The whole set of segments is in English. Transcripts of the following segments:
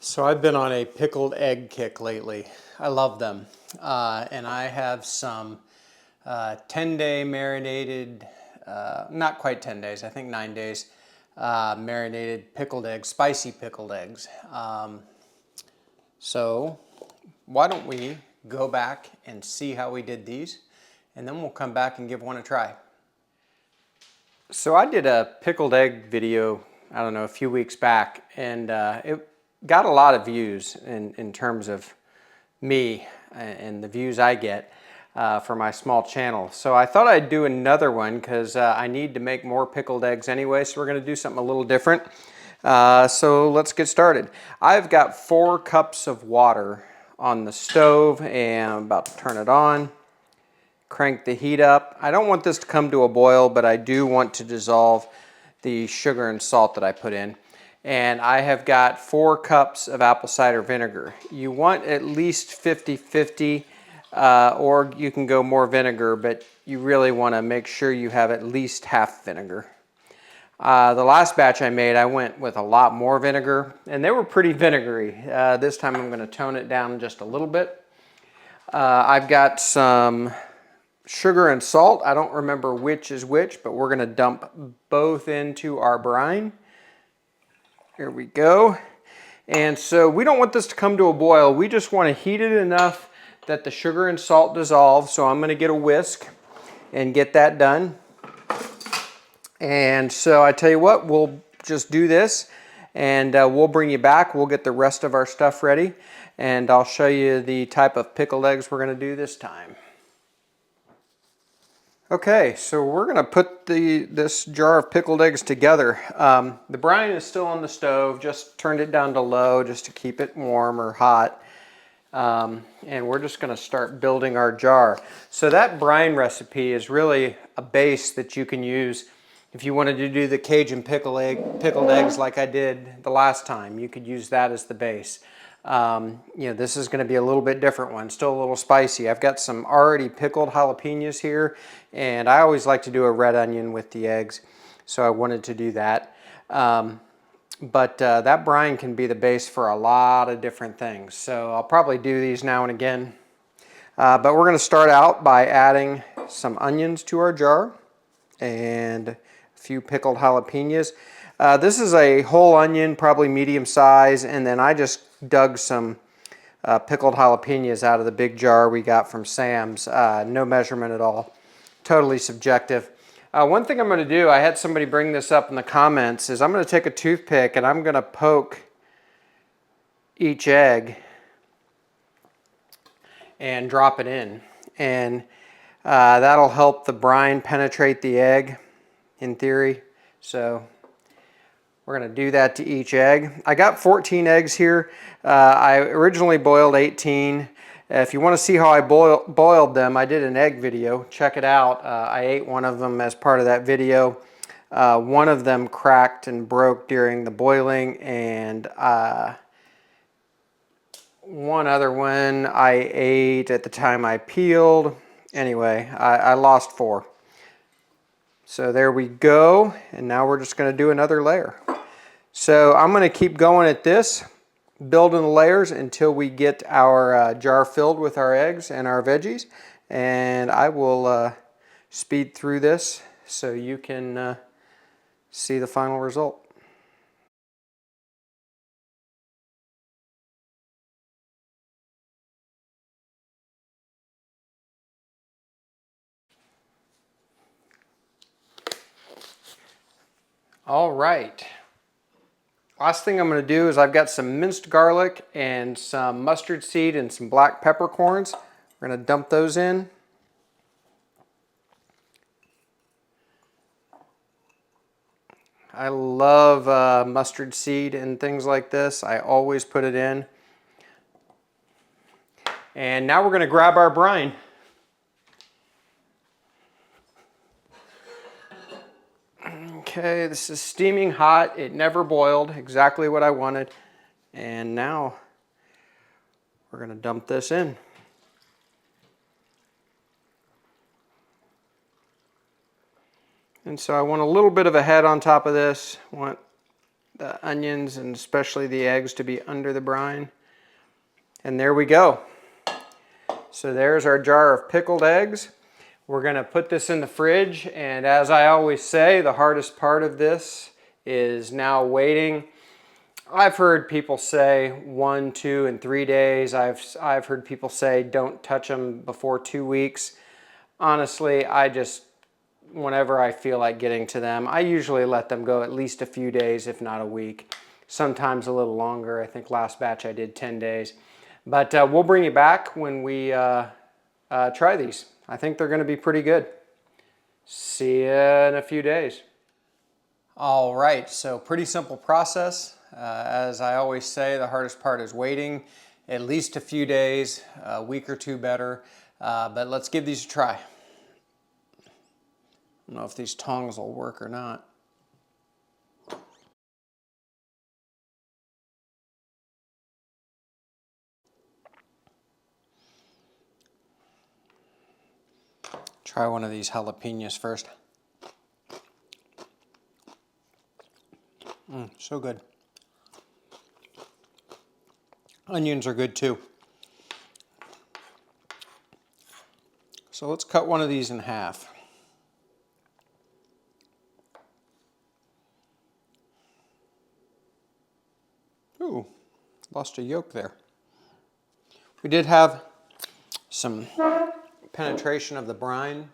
So I've been on a pickled egg kick lately. I love them. And I have some 10-day marinated, not quite 10 days, I think 9 days, marinated pickled eggs, spicy pickled eggs. So why don't we go back and see how we did these, and then we'll come back and give one a try. So I did a pickled egg video, I don't know, a few weeks back, and it got a lot of views in terms of me and the views I get for my small channel. So I thought I'd do another one because I need to make more pickled eggs anyway, so we're going to do something a little different. So let's get started. I've got 4 cups of water on the stove and I'm about to turn it on. Crank the heat up. I don't want this to come to a boil, but I do want to dissolve the sugar and salt that I put in. And I have got 4 cups of apple cider vinegar. You want at least 50-50, or you can go more vinegar, but you really want to make sure you have at least half vinegar. The last batch I made, I went with a lot more vinegar, and they were pretty vinegary. This time I'm going to tone it down just a little bit. I've got some sugar and salt. I don't remember which is which, but we're going to dump both into our brine. Here we go. And so we don't want this to come to a boil. We just want to heat it enough that the sugar and salt dissolve. So I'm going to get a whisk and get that done. And so I tell you what, we'll just do this and we'll bring you back. We'll get the rest of our stuff ready and I'll show you the type of pickled eggs we're going to do this time. Okay, so we're going to put this jar of pickled eggs together. The brine is still on the stove, just turned it down to low just to keep it warm or hot. And we're just going to start building our jar. So that brine recipe is really a base that you can use if you wanted to do the Cajun pickled eggs like I did the last time. You could use that as the base. This is going to be a little bit different one, still a little spicy. I've got some already pickled jalapenos here, and I always like to do a red onion with the eggs, so I wanted to do that. But that brine can be the base for a lot of different things, so I'll probably do these now and again. But we're going to start out by adding some onions to our jar and a few pickled jalapenos. This is a whole onion, probably medium size, and then I just dug some pickled jalapenos out of the big jar we got from Sam's. No measurement at all, totally subjective. One thing I'm going to do, I had somebody bring this up in the comments, is I'm going to take a toothpick and I'm going to poke each egg and drop it in. And that'll help the brine penetrate the egg, in theory. So we're going to do that to each egg. I got 14 eggs here. I originally boiled 18. If you want to see how I boiled them, I did an egg video. Check it out. I ate one of them as part of that video. One of them cracked and broke during the boiling, and one other one I ate at the time I peeled. Anyway, I lost 4. So there we go, and now we're just going to do another layer. So I'm going to keep going at this, building the layers until we get our jar filled with our eggs and our veggies, and I will speed through this so you can see the final result. All right. Last thing I'm going to do is I've got some minced garlic and some mustard seed and some black peppercorns. We're going to dump those in. I love mustard seed and things like this. I always put it in. And now we're going to grab our brine. Okay, this is steaming hot. It never boiled, exactly what I wanted. And now we're going to dump this in. And so I want a little bit of a head on top of this. I want the onions and especially the eggs to be under the brine. And there we go. So there's our jar of pickled eggs. We're gonna put this in the fridge, and as I always say, the hardest part of this is now waiting. I've heard people say 1, 2, and 3 days. I've heard people say don't touch them before 2 weeks. Honestly, whenever I feel like getting to them, I usually let them go at least a few days, if not a week. Sometimes a little longer. I think last batch I did 10 days. But we'll bring you back when we try these. I think they're gonna be pretty good. See you in a few days. All right, so pretty simple process. As I always say, the hardest part is waiting. At least a few days, a week or two better. But let's give these a try. I don't know if these tongs will work or not. Try one of these jalapenos first. So good. Onions are good too. So let's cut one of these in half. Ooh, lost a yolk there. We did have some penetration of the brine.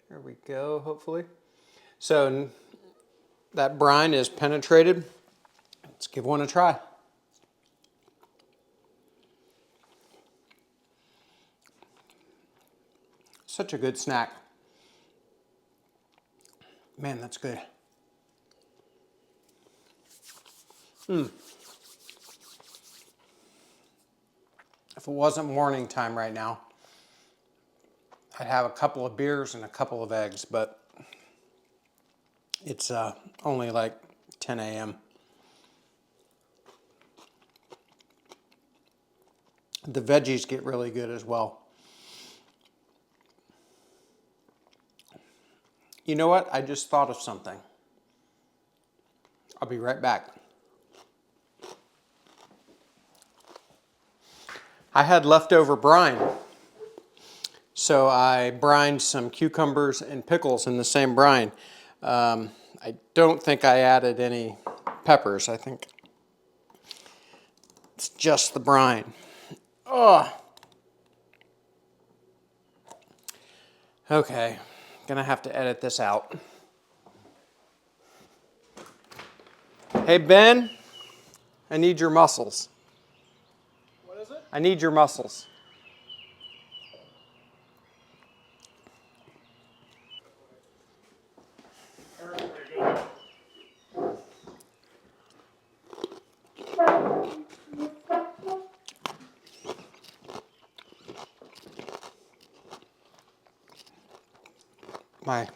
There we go, hopefully. So that brine is penetrated. Let's give one a try. Such a good snack. Man, that's good. If it wasn't morning time right now, I'd have a couple of beers and a couple of eggs, but it's only like 10 a.m. The veggies get really good as well. You know what? I just thought of something. I'll be right back. I had leftover brine. So I brined some cucumbers and pickles in the same brine. I don't think I added any peppers. I think it's just the brine. Oh. Okay, gonna have to edit this out. Hey Ben, I need your muscles. What is it? I need your muscles. My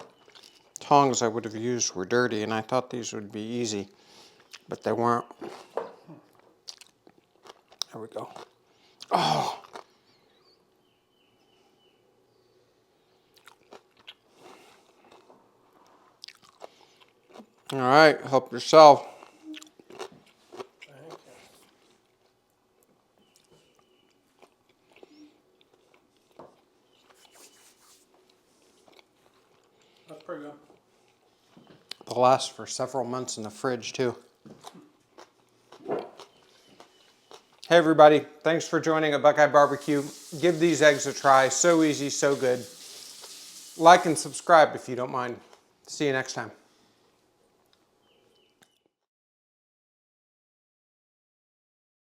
tongs I would have used were dirty, and I thought these would be easy, but they weren't. There we go. Oh! All right, help yourself. That's pretty good. They'll last for several months in the fridge too. Hey everybody, thanks for joining a BuQeye Barbecue. Give these eggs a try, so easy, so good. Like and subscribe if you don't mind. See you next time.